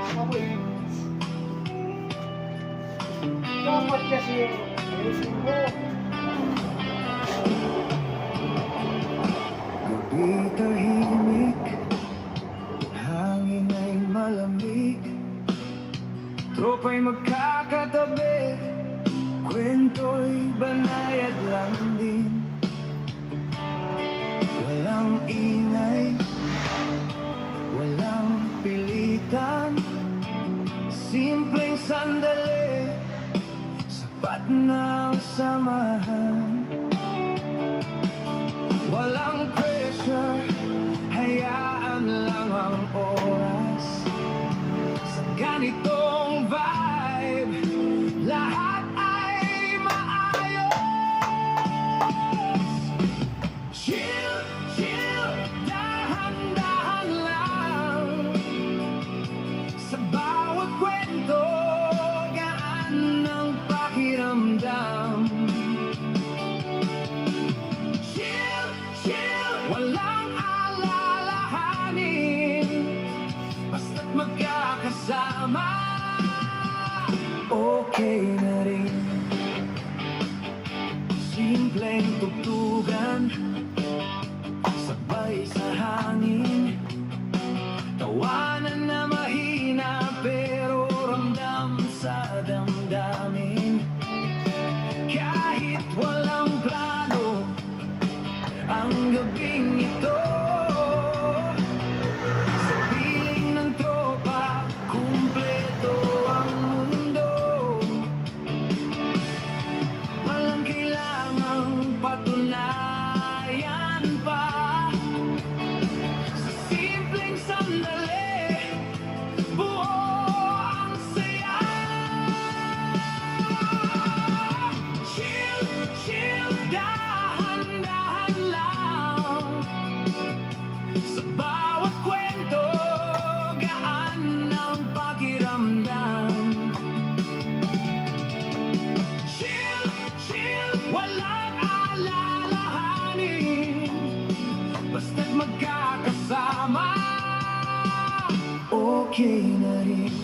kasama mo eh. Dapat kasi ayusin mo. Gabi tahimik, hangin ay malamig, tropa'y magkakatabi, kwento'y banayad lang din. Walang ingay, walang pilitan, simpleng sandali, sapat na ang samahan. Walang pressure, hayaan lang ang oras. Sa ganitong vibe, lahat ay maayos. Chill, chill, dahan-dahan lang. Sa bawat kwento, gaan ang pakiramdam. Walang alalahanin, basta't magkakasama, okay na rin. Simpleng tugtugan, sabay sa hangin, tawanan na mahina pero ramdam sa damdamin. Kahit walang plano ang gabing ito, sa piling ng tropa, kumpleto ang mundo. Walang kailangang patunayan pa, sa simpleng sandali, buo ang saya. Chill, chill, dahan-dahan lang. Sa bawat kwento, gaan ang pakiramdam. Chill, chill, walang alalahanin, basta't magkakasama, okay na rin.